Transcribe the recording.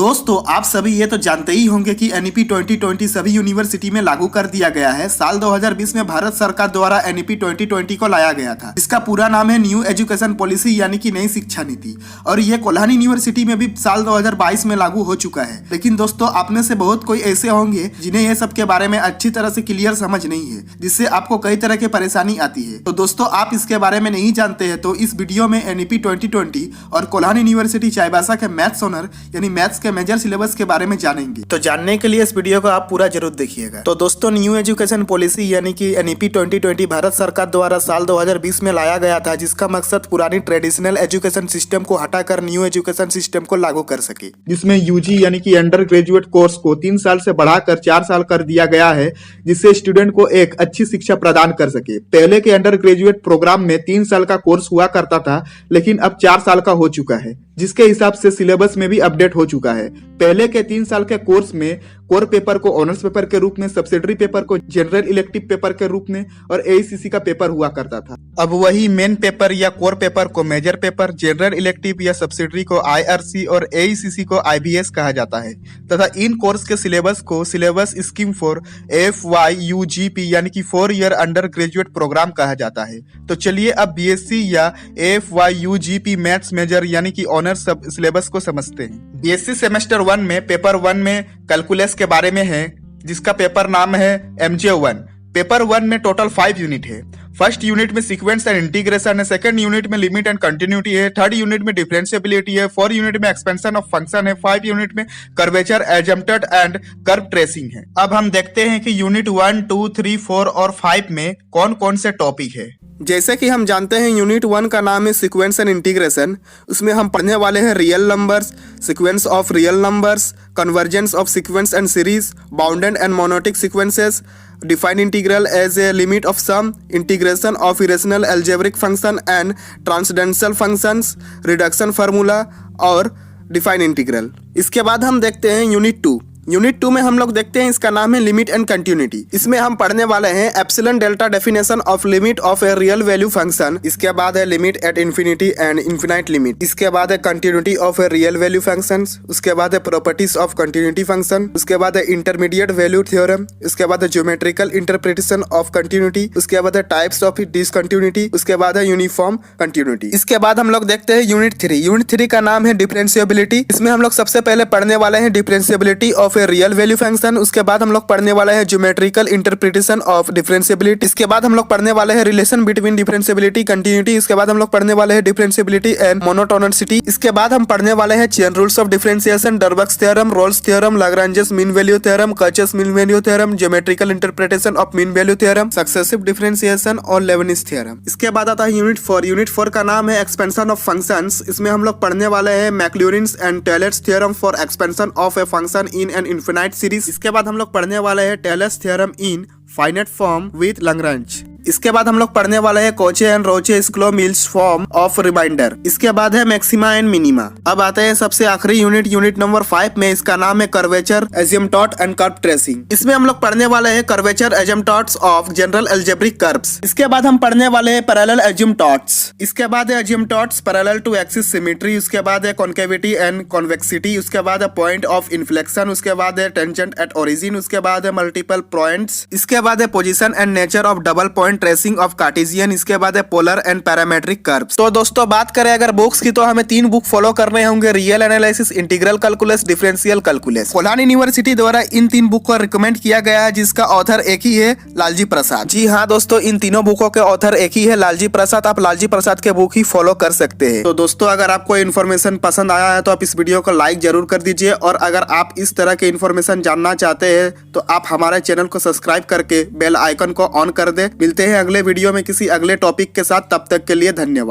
दोस्तों आप सभी ये तो जानते ही होंगे कि एनईपी 2020 सभी यूनिवर्सिटी में लागू कर दिया गया है। साल 2020 में भारत सरकार द्वारा एनईपी 2020 को लाया गया था। इसका पूरा नाम है न्यू एजुकेशन पॉलिसी यानी कि नई शिक्षा नीति, और ये कोल्हानी यूनिवर्सिटी में भी साल 2022 में लागू हो चुका है। लेकिन दोस्तों आप में से बहुत कोई ऐसे होंगे जिन्हें ये सब के बारे में अच्छी तरह से क्लियर समझ नहीं है, जिससे आपको कई तरह की परेशानी आती है। तो दोस्तों आप इसके बारे में नहीं जानते हैं तो इस वीडियो में एनईपी 2020 और कोल्हानी यूनिवर्सिटी चाईबासा के मैथ्स ऑनर यानी मैथ्स के मेजर सिलेबस के बारे में जानेंगे। तो जानने के लिए इस वीडियो को आप पूरा जरूर देखिएगा। तो दोस्तों न्यू एजुकेशन पॉलिसी यानी कि एनईपी 2020 भारत सरकार द्वारा साल 2020 में लाया गया था, जिसका मकसद पुरानी ट्रेडिशनल एजुकेशन सिस्टम को हटाकर न्यू एजुकेशन सिस्टम को लागू कर सके, जिसमें यूजी यानी कि अंडर ग्रेजुएट कोर्स को 3 साल से बढ़ाकर 4 साल कर दिया गया है, जिससे स्टूडेंट को एक अच्छी शिक्षा प्रदान कर सके। पहले के अंडर ग्रेजुएट प्रोग्राम में 3 साल का कोर्स हुआ करता था, लेकिन अब 4 साल का हो चुका है, जिसके हिसाब से सिलेबस में भी अपडेट हो चुका है। पहले के 3 साल के कोर्स में कोर पेपर को ऑनर्स पेपर के रूप में, सब्सिडरी पेपर को जनरल इलेक्टिव पेपर के रूप में और एईसीसी का पेपर हुआ करता था। अब वही मेन पेपर या कोर पेपर को मेजर पेपर, जनरल इलेक्टिव या सब्सिडरी को आईआरसी और एईसीसी को आईबीएस कहा जाता है, तथा इन कोर्स के सिलेबस को सिलेबस स्कीम फॉर एफवाईयूजीपी यानी कि 4 ईयर अंडर ग्रेजुएट प्रोग्राम कहा जाता है। तो चलिए अब बीएससी या एफवाईयूजीपी मैथ्स मेजर यानी कि ऑनर्स सिलेबस को समझते हैं। बीएससी सेमेस्टर 1 में पेपर 1 में कैलकुलस के बारे में है, जिसका पेपर नाम है MJ1। पेपर 1 में टोटल 5 यूनिट है। फर्स्ट यूनिट में सीक्वेंस एंड इंटीग्रेशन है, सेकंड यूनिट में लिमिट एंड कंटिन्यूटी है, थर्ड यूनिट में डिफरेंशिएबिलिटी है, 4 यूनिट में एक्सपेंशन ऑफ फंक्शन है, 5 यूनिट में कर्वेचर, एजम्प्टेड एंड कर्व ट्रेसिंग है। अब हम देखते हैं कि यूनिट 1, 2, 3, 4 और 5 में कौन कौन से टॉपिक है। जैसे कि हम जानते हैं यूनिट 1 का नाम है सीक्वेंस एंड इंटीग्रेशन। उसमें हम पढ़ने वाले हैं real numbers, sequence of real numbers, convergence of sequence and series, bounded and monotonic sequences, define integral as a limit of sum, integration of irrational algebraic function and transcendental functions, reduction formula और define integral. इसके बाद हम देखते हैं unit 2। Unit 2 में हम लोग देखते हैं, इसका नाम है लिमिट एंड कंटिन्यूटी। इसमें हम पढ़ने वाले हैं epsilon delta definition of limit of a real value function. इसके बाद है limit at infinity and infinite limit. इसके बाद है continuity of a real value function. उसके बाद है प्रॉपर्टीज ऑफ कंटिन्यूटी फंक्शन। उसके बाद है इंटरमीडिएट वैल्यू थ्योरम। उसके बाद है ज्योमेट्रिकल इंटरप्रिटेशन ऑफ कंटिन्यूटी। उसके बाद है टाइप्स ऑफ डिसकंटिन्यूटी। उसके बाद है यूनिफॉर्म कंटिन्यूटी। इसके बाद हम लोग देखते हैं यूनिट 3। यूनिट 3 का नाम है डिफरेंशिएबिलिटी। इसमें हम लोग सबसे पहले पढ़ने वाले हैं differentiability of a real value function. उसके बाद हम लोग पढ़ने वाले हैं ज्योमेट्रिकल इंटरप्रिटेशन ऑफ डिफरेंशिएबिलिटी। इसके बाद हम लोग पढ़ने वाले हैं रिलेशन बिटवीन डिफरेंशिएबिलिटी कंटिन्यूटी। इसके बाद हम लोग पढ़ने वाले हैं डिफरेंशिएबिलिटी एंड मोनोटोनिसिटी। इसके बाद हम पढ़ने वाले हैं chain rules of differentiation, Darboux's theorem, Rolle's theorem, Lagrange's mean value theorem, Cauchy's mean value theorem, geometrical interpretation of mean value theorem, successive differentiation और लेबनिज थ्योरम। इसके बाद आता है यूनिट 4। यूनिट 4 का नाम है एक्सपेंशन ऑफ फंक्शंस। इसमें हम लोग पढ़ने वाले हैं Maclaurin's and Taylor's theorem for expansion of a function in an infinite series. इसके बाद हम लोग पढ़ने वाले हैं Taylor's theorem in finite form with Lagrange. इसके बाद हम लोग पढ़ने वाले हैं कोचे एंड रोचे स्क्लो मिल्स फॉर्म ऑफ रिमाइंडर। इसके बाद है मैक्सिमा एंड मिनिमा। अब आते हैं सबसे आखिरी यूनिट, यूनिट नंबर 5 में। इसका नाम है curvature, asymptote and curve tracing. इसमें हम लोग पढ़ने वाले हैं curvature, asymptotes of general algebraic curves. इसके बाद हम पढ़ने वाले हैं पैरेलल एजिम्पटोट्स। इसके बाद है एजिम्पटोट्स पैरेलल टू एक्सिस सिमेट्री। उसके बाद है कॉन्केविटी एंड कॉन्वेक्सिटी। उसके बाद है पॉइंट ऑफ इन्फ्लेक्शन। उसके बाद है टेंजेंट एट ओरिजिन। उसके बाद है मल्टीपल पॉइंट्स। इसके बाद है position and nature of double point tracing of Cartesian. इसके बाद है पोलर एंड पैरामेट्रिक कर्व्स। तो दोस्तों बात करें अगर बुक्स की, तो हमें 3 बुक फॉलो करने होंगे, real analysis, integral calculus, differential calculus. Kolhan university द्वारा इन 3 बुक को रिकमेंड किया गया है, जिसका ऑथर एक ही है, लालजी प्रसाद। जी हाँ दोस्तों, इन तीनों बुकों के ऑथर एक ही है, लालजी प्रसाद। आप लालजी प्रसाद के बुक ही फॉलो कर सकते हैं। तो दोस्तों अगर आपको इन्फॉर्मेशन पसंद आया है तो आप इस वीडियो को लाइक जरूर कर दीजिए, और अगर आप इस तरह के इन्फॉर्मेशन जानना चाहते हैं तो आप हमारे चैनल को सब्सक्राइब करके बेल आइकन को ऑन कर दे। मिलते हैं अगले वीडियो में किसी अगले टॉपिक के साथ, तब तक के लिए धन्यवाद।